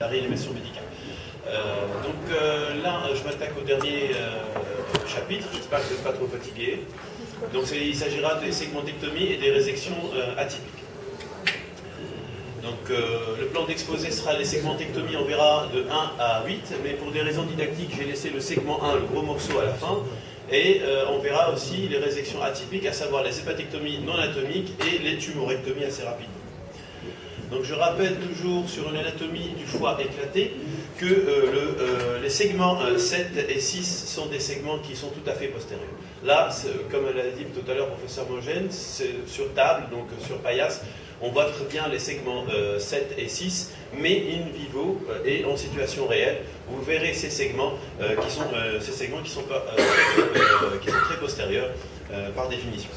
La réanimation médicale. Là, je m'attaque au dernier chapitre, j'espère que vous n'êtes pas trop fatigué. Donc il s'agira des segmentectomies et des résections atypiques. Donc le plan d'exposé sera les segmentectomies, on verra de 1 à 8, mais pour des raisons didactiques, j'ai laissé le segment 1, le gros morceau à la fin, et on verra aussi les résections atypiques, à savoir les hépatectomies non anatomiques et les tumorectomies assez rapidement. Donc je rappelle toujours sur une anatomie du foie éclaté que les segments 7 et 6 sont des segments qui sont tout à fait postérieurs. Là, comme l'a dit tout à l'heure professeur Mogène, sur table, donc sur paillasse, on voit très bien les segments 7 et 6, mais in vivo et en situation réelle, vous verrez ces segments qui sont très postérieurs par définition.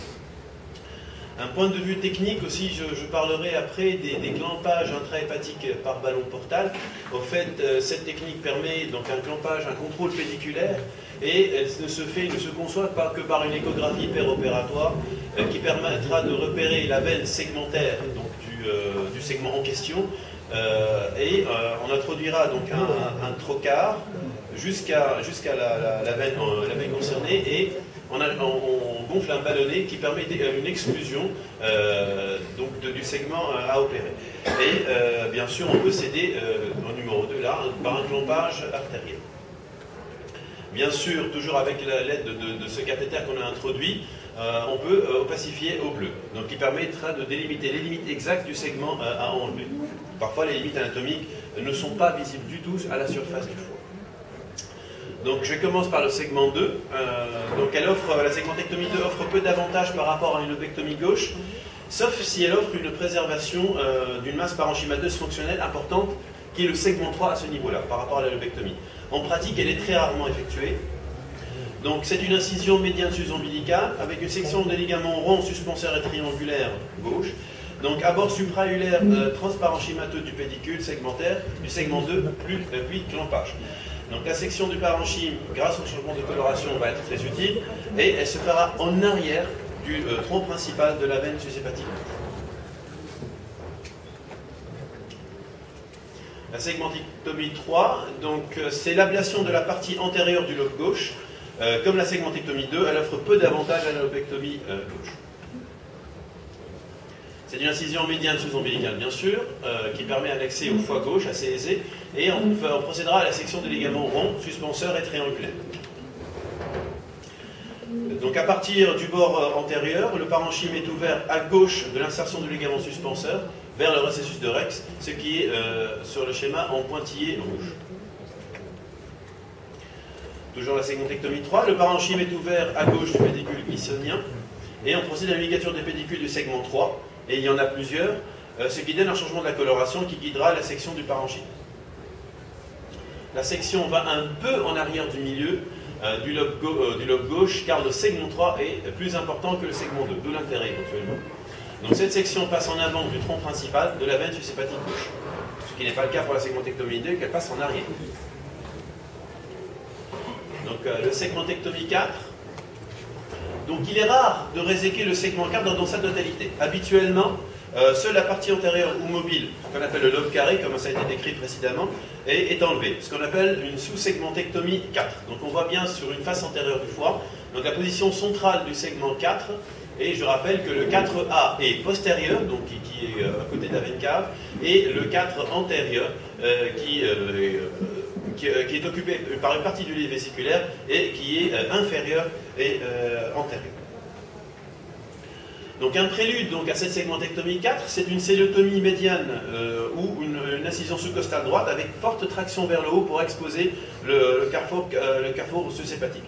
Un point de vue technique aussi, je parlerai après des clampages intrahépatiques par ballon portal. Au fait, cette technique permet donc un clampage, un contrôle pédiculaire, et elle ne se conçoit pas que par une échographie péropératoire qui permettra de repérer la veine segmentaire donc, du segment en question. On introduira donc un trocar jusqu'à la veine concernée, et on gonfle un ballonnet qui permet une exclusion du segment à opérer. Et bien sûr, on peut s'aider au numéro 2 là, par un clampage artériel. Bien sûr, toujours avec l'aide de ce cathéter qu'on a introduit, on peut opacifier au bleu, donc qui permettra de délimiter les limites exactes du segment à enlever. Parfois, les limites anatomiques ne sont pas visibles du tout à la surface du foie. Donc je commence par le segment 2. Donc la segmentectomie 2 offre peu d'avantages par rapport à une lobectomie gauche, sauf si elle offre une préservation d'une masse parenchymateuse fonctionnelle importante, qui est le segment 3 à ce niveau-là, par rapport à la lobectomie. En pratique, elle est très rarement effectuée. Donc c'est une incision médiane sus-ombilicale, avec une section des ligaments ronds, suspenseurs et triangulaires gauche. Donc à bord supraulaire transparenchymateux du pédicule segmentaire, du segment 2, puis clampage. Donc la section du parenchyme, grâce au changement de coloration, va être très utile, et elle se fera en arrière du tronc principal de la veine sushépatique. La segmentectomie 3, c'est l'ablation de la partie antérieure du lobe gauche. Comme la segmentectomie 2, elle offre peu d'avantages à la lobectomie gauche. C'est une incision médiane sous-ombilicale, bien sûr, qui permet un accès au foie gauche assez aisé, et on procédera à la section des ligaments ronds, suspenseurs et triangulaires. Donc à partir du bord antérieur, le parenchyme est ouvert à gauche de l'insertion du ligament suspenseur vers le recessus de Rex, ce qui est sur le schéma en pointillé rouge. Toujours la segmentectomie 3, le parenchyme est ouvert à gauche du pédicule glissonien, et on procède à la ligature des pédicules du segment 3, et il y en a plusieurs, ce qui donne un changement de la coloration qui guidera la section du parenchyme. La section va un peu en arrière du milieu du lobe gauche, car le segment 3 est plus important que le segment 2, d'où l'intérêt éventuellement. Donc cette section passe en avant du tronc principal de la veine sushépatique gauche, ce qui n'est pas le cas pour la segmentectomie 2, qu'elle passe en arrière. Donc le segmentectomie 4, donc il est rare de réséquer le segment 4 dans sa totalité. Habituellement, seule la partie antérieure ou mobile, ce qu'on appelle le lobe carré, comme ça a été décrit précédemment, est enlevée, ce qu'on appelle une sous-segmentectomie 4. Donc on voit bien sur une face antérieure du foie, donc la position centrale du segment 4, et je rappelle que le 4A est postérieur, donc qui est à côté de la veine cave, et le 4 antérieur, qui est occupé par une partie du lit vésiculaire et qui est inférieur et antérieur. Donc un prélude à cette segmentectomie 4, c'est une célotomie médiane ou une incision sous-costale droite avec forte traction vers le haut pour exposer le carrefour sushépatique.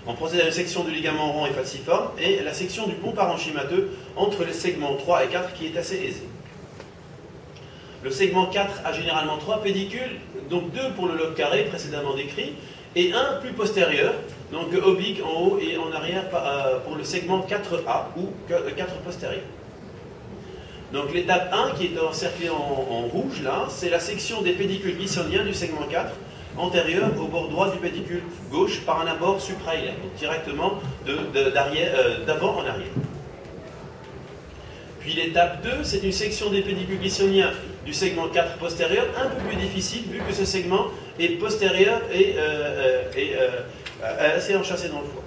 On procède à une section du ligament rond et falciforme et la section du pont parenchymateux entre les segments 3 et 4 qui est assez aisée. Le segment 4 a généralement 3 pédicules, donc 2 pour le lobe carré précédemment décrit, et un plus postérieur, donc oblique en haut et en arrière pour le segment 4A ou 4 postérieur. Donc l'étape 1 qui est encerclée en rouge là, c'est la section des pédicules glissoniens du segment 4, antérieur au bord droit du pédicule gauche par un abord suprahilaire, donc directement d'avant en arrière. Puis l'étape 2, c'est une section des pédicules glissoniens du segment 4 postérieur, un peu plus difficile vu que ce segment est postérieur et assez enchâssé dans le foie.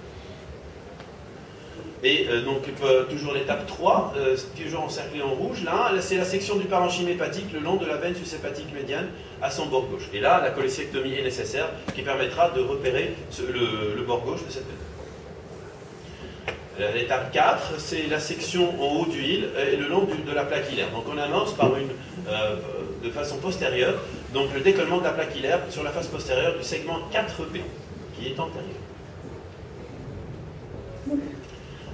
Et donc toujours l'étape 3, toujours encerclée en rouge, là c'est la section du parenchyme hépatique le long de la veine sus-hépatique médiane à son bord gauche. Et là, la cholécystectomie est nécessaire qui permettra de repérer le bord gauche de cette veine. L'étape 4, c'est la section en haut du île et le long de la plaque hilaire. Donc on amorce par de façon postérieure, donc le décollement de la plaque hilaire sur la face postérieure du segment 4B, qui est antérieur.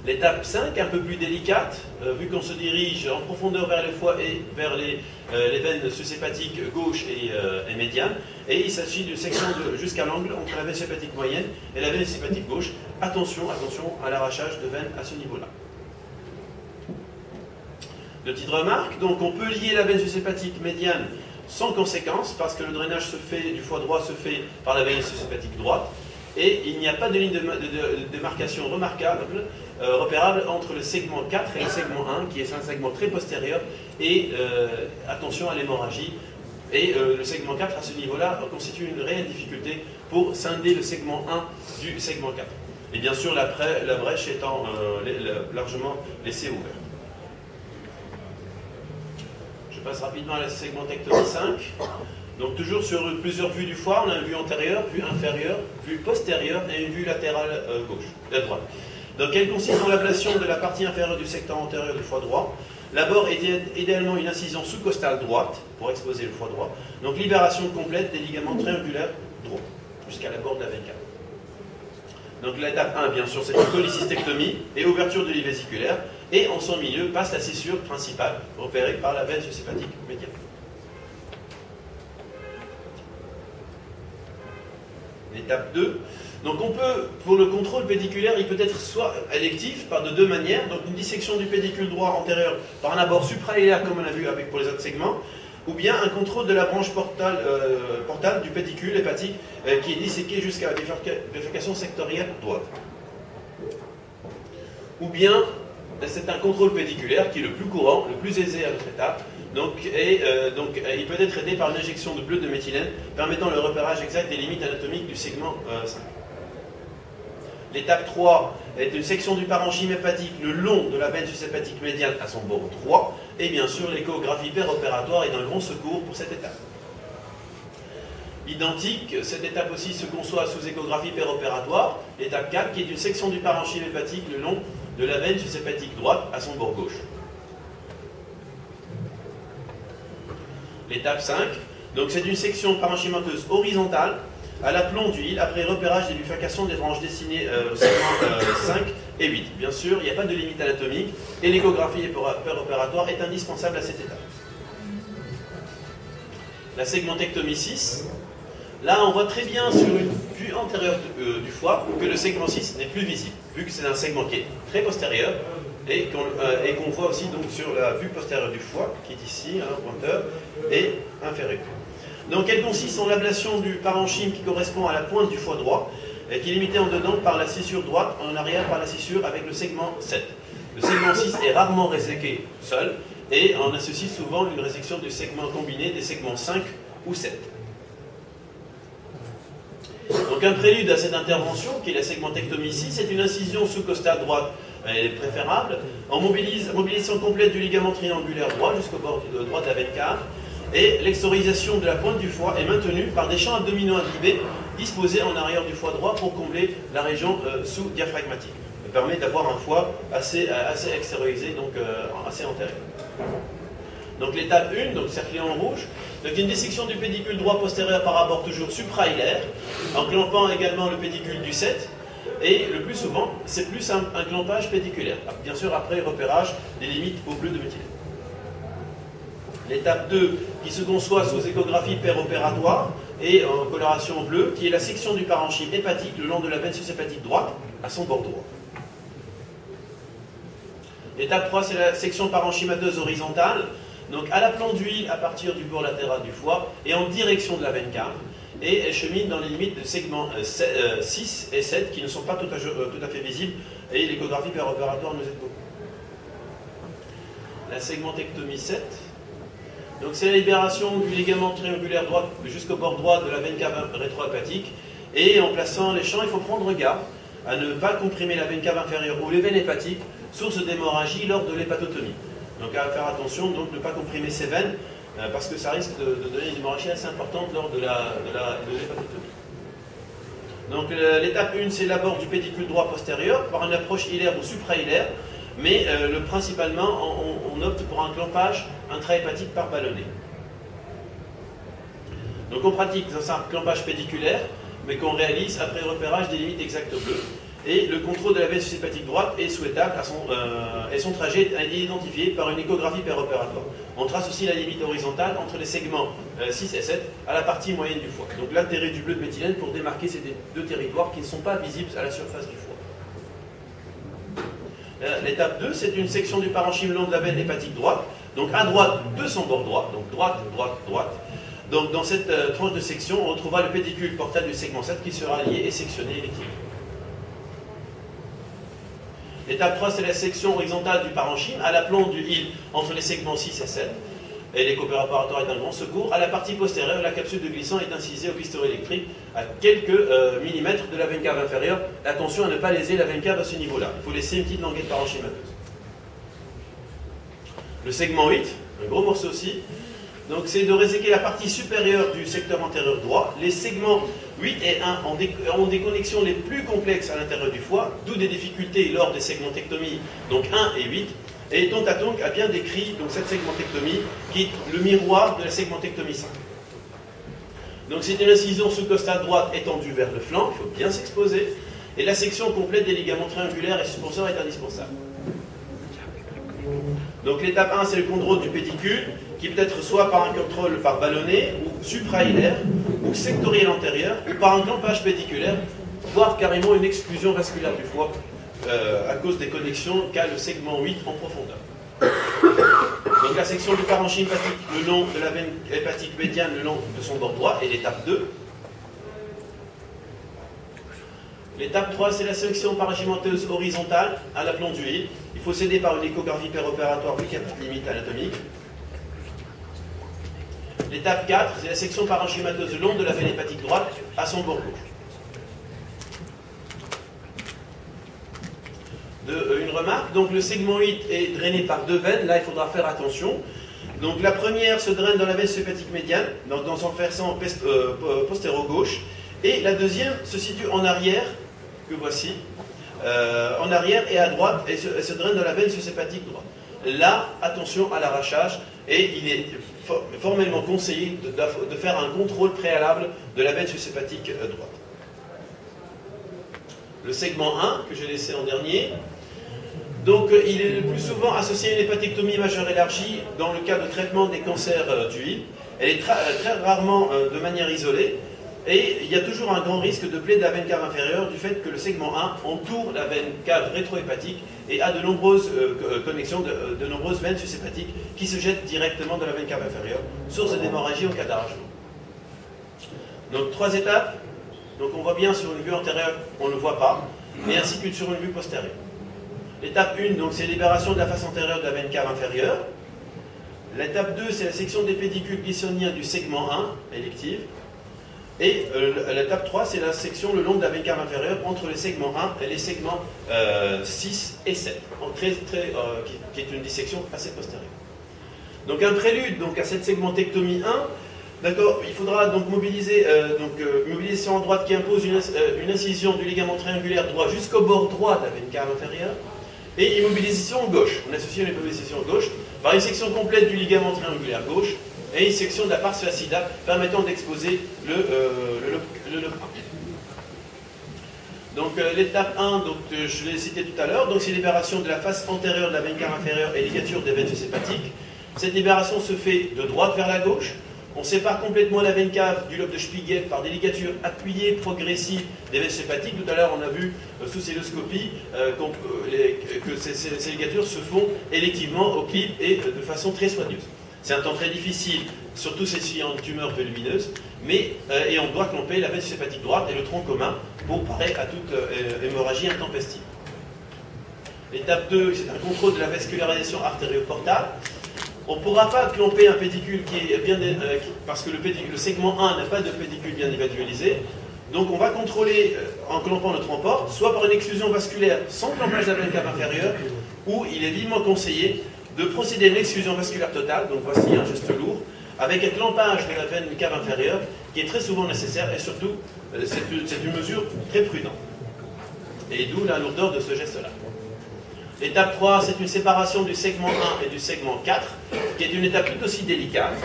L'étape 5, un peu plus délicate, vu qu'on se dirige en profondeur vers le foie et vers les veines sus-hépatiques gauche et médiane, et il s'agit d'une section jusqu'à l'angle entre la veine sus-hépatique moyenne et la veine sus-hépatique gauche. Attention à l'arrachage de veine à ce niveau-là. De petites remarques, donc on peut lier la veine sus-hépatique médiane sans conséquence, parce que le drainage du foie droit se fait par la veine sus-hépatique droite, et il n'y a pas de ligne de démarcation repérable entre le segment 4 et le segment 1, qui est un segment très postérieur, et attention à l'hémorragie. Et le segment 4, à ce niveau-là, constitue une réelle difficulté pour scinder le segment 1 du segment 4. Et bien sûr, la brèche étant largement laissée ouverte. Je passe rapidement à la segmentectomie 5. Donc toujours sur plusieurs vues du foie, on a une vue antérieure, vue inférieure, vue postérieure et une vue latérale droite. Donc elle consiste en l'ablation de la partie inférieure du secteur antérieur du foie droit. L'abord est idéalement une incision sous-costale droite pour exposer le foie droit. Donc libération complète des ligaments triangulaires droits jusqu'à la bord de la veine cave. Donc l'étape 1, bien sûr, c'est une cholécystectomie et ouverture de l'ive vésiculaire. Et en son milieu passe la scissure principale repérée par la veine sus-hépatique médiane. L'étape 2. Donc on peut, pour le contrôle pédiculaire, il peut être soit électif par de deux manières, donc une dissection du pédicule droit antérieur par un abord suprahilaire comme on a vu pour les autres segments, ou bien un contrôle de la branche portale du pédicule hépatique qui est disséquée jusqu'à la bifurcation sectorielle droite. Ou bien c'est un contrôle pédiculaire qui est le plus courant, le plus aisé à notre étape. Donc, il peut être aidé par une injection de bleu de méthylène permettant le repérage exact des limites anatomiques du segment 5. L'étape 3 est une section du parenchyme hépatique le long de la veine sus-hépatique médiane à son bord droit. Et bien sûr, l'échographie péropératoire est d'un grand secours pour cette étape. Identique, cette étape aussi se conçoit sous échographie péropératoire. L'étape 4 qui est une section du parenchyme hépatique le long de la veine sus-hépatique droite à son bord gauche. L'étape 5, donc c'est une section parenchymateuse horizontale à l'aplomb du île après repérage des bifurcations des branches destinées au segment 5 et 8. Bien sûr, il n'y a pas de limite anatomique et l'échographie péropératoire est indispensable à cette étape. La segmentectomie 6, là on voit très bien sur une vue antérieure du foie que le segment 6 n'est plus visible, vu que c'est un segment qui est très postérieur et qu'on voit aussi donc sur la vue postérieure du foie, qui est ici, pointeur, et inférieure. Donc elle consiste en l'ablation du parenchyme qui correspond à la pointe du foie droit, et qui est limitée en dedans par la scissure droite, en arrière par la scissure avec le segment 7. Le segment 6 est rarement réséqué seul, et on associe souvent une résection du segment combiné des segments 5 ou 7. Donc un prélude à cette intervention, qui est la segmentectomie 6, c'est une incision sous-costale droite. Elle est préférable, en mobilisation complète du ligament triangulaire droit jusqu'au bord droit de la veine cave, et l'exorisation de la pointe du foie est maintenue par des champs abdominaux imbribés disposés en arrière du foie droit pour combler la région sous-diaphragmatique. Ça permet d'avoir un foie assez extériorisé, donc assez antérieur. Donc l'étape 1, donc cerclée en rouge, donc une dissection du pédicule droit postérieur par abord toujours suprahilaire, en clampant également le pédicule du 7, et le plus souvent, c'est plus un clampage pédiculaire, bien sûr après repérage des limites au bleu de méthylène. L'étape 2, qui se conçoit sous échographie péropératoire et en coloration bleue, qui est la section du parenchyme hépatique le long de la veine sus-hépatique droite à son bord droit. L'étape 3, c'est la section parenchymateuse horizontale, donc à l'aplomb d'huile à partir du bord latéral du foie et en direction de la veine cave, et elle chemine dans les limites de segments 6 et 7 qui ne sont pas tout à fait visibles, et l'échographie péropératoire nous aide beaucoup. La segmentectomie 7, Donc c'est la libération du ligament triangulaire droit jusqu'au bord droit de la veine cave rétrohépatique. Et en plaçant les champs, il faut prendre garde à ne pas comprimer la veine cave inférieure ou les veines hépatiques, source d'hémorragie lors de l'hépatotomie. Donc à faire attention, donc ne pas comprimer ces veines, parce que ça risque de donner une hémorragie assez importante lors de l'hépatotomie. Donc l'étape 1, c'est l'abord du pédicule droit postérieur par une approche hilaire ou suprahilaire, mais principalement on opte pour un clampage intrahépatique par ballonnet. Donc on pratique un clampage pédiculaire, mais qu'on réalise après repérage des limites exactes bleues. Et le contrôle de la veine sushépatique droite est souhaitable et son trajet est identifié par une échographie péropératoire. On trace aussi la limite horizontale entre les segments 6 et 7 à la partie moyenne du foie. Donc l'intérêt du bleu de méthylène pour démarquer ces deux territoires qui ne sont pas visibles à la surface du foie. L'étape 2, c'est une section du parenchyme le long de la veine hépatique droite, donc à droite de son bord droit, donc droite, droite, droite. Donc dans cette tranche de section, on retrouvera le pédicule portal du segment 7 qui sera lié et sectionné électriquement. L'étape 3, c'est la section horizontale du parenchyme, à l'aplomb du hile entre les segments 6 et 7. Et l'écho péropératoire est un grand secours. À la partie postérieure, la capsule de glissant est incisée au pistolet électrique à quelques millimètres de la veine cave inférieure. Attention à ne pas léser la veine cave à ce niveau-là. Il faut laisser une petite languette parenchymateuse. Le segment 8, un gros morceau aussi. Donc c'est de réséquer la partie supérieure du secteur antérieur droit. Les segments 8 et 1 ont des connexions les plus complexes à l'intérieur du foie, d'où des difficultés lors des segmentectomies, donc 1 et 8. Et Tontatonk a bien décrit donc, cette segmentectomie qui est le miroir de la segmentectomie 5. Donc c'est une incision sous-costale droite étendue vers le flanc, il faut bien s'exposer, et la section complète des ligaments triangulaires et suspenseurs est indispensable. Donc l'étape 1, c'est le contrôle du pédicule, qui peut être soit par un contrôle par ballonnet, ou suprahilaire, ou sectoriel antérieur, ou par un clampage pédiculaire, voire carrément une exclusion vasculaire du foie, à cause des connexions qu'a le segment 8 en profondeur. Donc la section du parenchyme hépatique le long de la veine hépatique médiane le long de son bord droit, et l'étape 2. L'étape 3, c'est la section parenchymenteuse horizontale à l'aplomb du hile. Il faut s'aider par une échographie péropératoire vu qu'il y a de limite anatomique. L'étape 4, c'est la section parenchymateuse le long de la veine hépatique droite à son bord gauche. Une remarque, donc le segment 8 est drainé par deux veines, là il faudra faire attention. Donc la première se draine dans la veine hépatique médiane, dans son versant postéro-gauche, et la deuxième se situe en arrière, que voici, en arrière et à droite, et se draine dans la veine hépatique droite. Là, attention à l'arrachage, et il est formellement conseillé de faire un contrôle préalable de la veine hépatique droite. Le segment 1, que j'ai laissé en dernier, donc il est le plus souvent associé à une hépatectomie majeure élargie dans le cas de traitement des cancers du hile. Elle est très rarement de manière isolée, et il y a toujours un grand risque de plaie de la veine cave inférieure du fait que le segment 1 entoure la veine cave rétrohépatique et a de nombreuses connexions, de nombreuses veines sushépatiques qui se jettent directement dans la veine cave inférieure, source d'hémorragie en cas d'arrachement. Donc 3 étapes. Donc on voit bien sur une vue antérieure, on ne le voit pas, mais ainsi que sur une vue postérieure. L'étape 1, donc c'est libération de la face antérieure de la veine cave inférieure. L'étape 2, c'est la section des pédicules glissoniens du segment 1, élective. Et l'étape 3, c'est la section le long de la veine cave inférieure entre les segments 1 et les segments 6 et 7, qui est une dissection assez postérieure. Donc un prélude donc, à cette segmentectomie 1, d'accord, il faudra donc mobiliser mobilisation en droite qui impose une incision du ligament triangulaire droit jusqu'au bord droit de la veine cave inférieure, et immobilisation gauche. On associe une immobilisation gauche par une section complète du ligament triangulaire gauche et une section de la pars flaccida permettant d'exposer le lobe. Donc l'étape 1, donc, je l'ai cité tout à l'heure, donc c'est libération de la face antérieure de la veine cave inférieure et ligature des veines hépatiques. Cette libération se fait de droite vers la gauche. On sépare complètement la veine cave du lobe de Spiegel par des ligatures appuyées progressives des veines hépatiques. Tout à l'heure, on a vu sous celluloscopie que ces ligatures se font électivement au clip et de façon très soigneuse. C'est un temps très difficile, surtout s'essuyant en tumeur volumineuse, et on doit clamper la veine hépatique droite et le tronc commun pour parer à toute hémorragie intempestive. L'étape 2, c'est un contrôle de la vascularisation artérioportale. On ne pourra pas clamper un pédicule qui est bien, parce que le segment 1 n'a pas de pédicule bien évalualisé. Donc on va contrôler en clampant notre emporte, soit par une exclusion vasculaire sans clampage de la veine cave inférieure, ou il est vivement conseillé de procéder à une exclusion vasculaire totale, donc voici un geste lourd, avec un clampage de la veine cave inférieure, qui est très souvent nécessaire, et surtout, c'est une mesure très prudente. Et d'où la lourdeur de ce geste-là. L'étape 3, c'est une séparation du segment 1 et du segment 4, qui est une étape tout aussi délicate.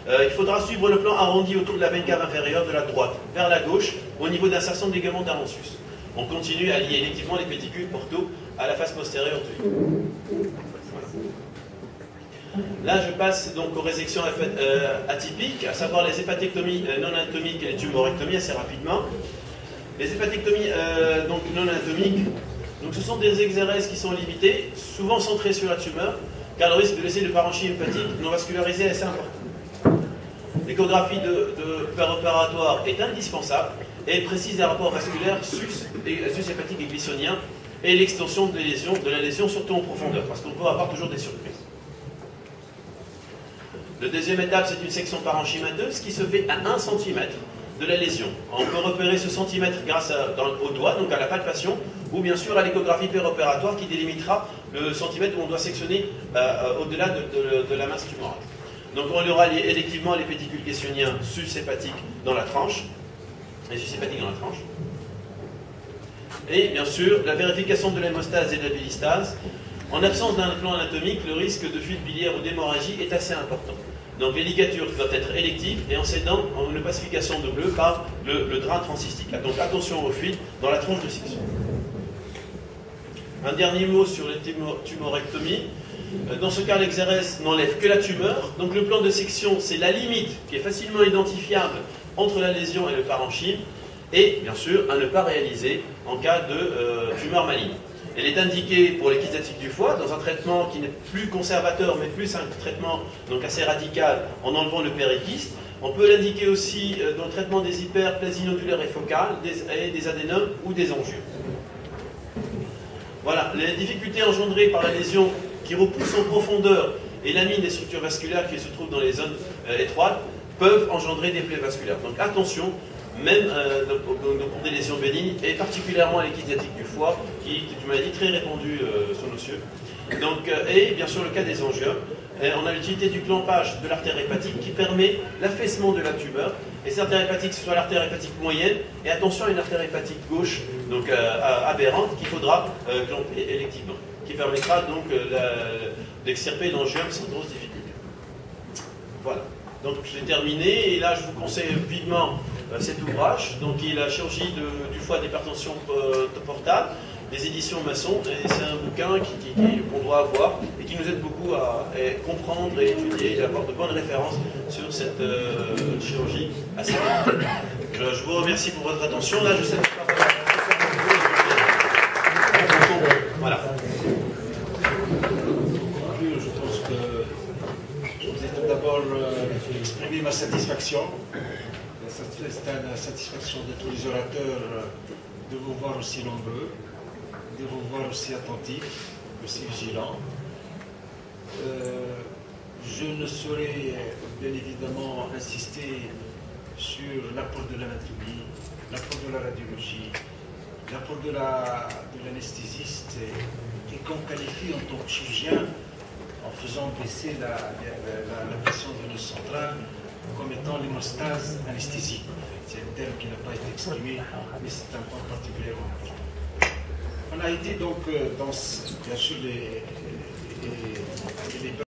Il faudra suivre le plan arrondi autour de la veine cave inférieure de la droite vers la gauche, au niveau d'insertion de ligament d'Aronsus. On continue à lier électivement les pédicules portaux à la face postérieure du voilà. Là, je passe donc aux résections atypiques, à savoir les hépatectomies non anatomiques et les tumorectomies assez rapidement. Les hépatectomies donc non anatomiques, donc ce sont des exérèses qui sont limitées, souvent centrées sur la tumeur, car le risque de laisser le parenchyme hépatique non vascularisé est assez important. L'échographie de péropératoire est indispensable et précise les rapports vasculaires sus hépatique et glyconiens et l'extension de la lésion surtout en profondeur, parce qu'on peut avoir toujours des surprises. La deuxième étape, c'est une section parenchymateuse qui se fait à 1 cm de la lésion. On peut repérer ce centimètre grâce au doigt, donc à la palpation, ou bien sûr à l'échographie péropératoire qui délimitera le centimètre où on doit sectionner au-delà de la masse tumorale. Donc on aura électivement les pédicules glyconiens sus-hépatiques dans la tranche, et bien sûr la vérification de l'hémostase et de la bilistase. En absence d'un plan anatomique, le risque de fuite biliaire ou d'hémorragie est assez important. Donc les ligatures doivent être électives et en cédant en une pacification de bleu par le drain transcystique. Donc attention aux fuites dans la tronche de section. Un dernier mot sur les tumorectomies. Dans ce cas, l'exérèse n'enlève que la tumeur. Donc le plan de section, c'est la limite qui est facilement identifiable entre la lésion et le parenchyme. Et bien sûr, à ne pas réaliser en cas de tumeur maligne. Elle est indiquée pour les kysatiques du foie, dans un traitement qui n'est plus conservateur, mais plus un traitement donc assez radical, en enlevant le périkyste. On peut l'indiquer aussi dans le traitement des hyperplasies nodulaires et focales, des adénomes ou des angios. Voilà, les difficultés engendrées par la lésion qui repousse en profondeur et lamine des structures vasculaires qui se trouvent dans les zones étroites peuvent engendrer des plaies vasculaires. Donc attention, même pour des lésions bénignes, et particulièrement les kysatiques du foie, qui est une maladie très répandue sur nos cieux. Donc, et bien sûr le cas des angiomes, on a l'utilité du clampage de l'artère hépatique qui permet l'affaissement de la tumeur, et cette artère hépatique, ce soit l'artère hépatique moyenne, et attention à une artère hépatique gauche, donc aberrante, qu'il faudra clamper électivement, qui permettra donc d'extirper l'angiome sans grosse difficulté. Voilà. Donc j'ai terminé, et là je vous conseille vivement cet ouvrage, donc qui est la chirurgie du foie d'hypertension portable, des éditions Masson, et c'est un bouquin qu'on doit avoir et qui nous aide beaucoup à comprendre et étudier et avoir de bonnes références sur cette chirurgie assez délicate. Je vous remercie pour votre attention. Là, je sais pas. Voilà. Je pense que je voudrais tout d'abord exprimer ma satisfaction. C'est une satisfaction de tous les orateurs de vous voir aussi nombreux, de vous voir aussi attentifs, aussi vigilants. Je ne saurais bien évidemment insister sur l'apport de l'anatomie, l'apport de la radiologie, l'apport de l'anesthésiste et qu'on qualifie en tant que chirurgien en faisant baisser la pression veineuse centrale comme étant l'hémostase anesthésique. C'est un terme qui n'a pas été exprimé, mais c'est un point particulièrement important. On a été donc dans, bien sûr, les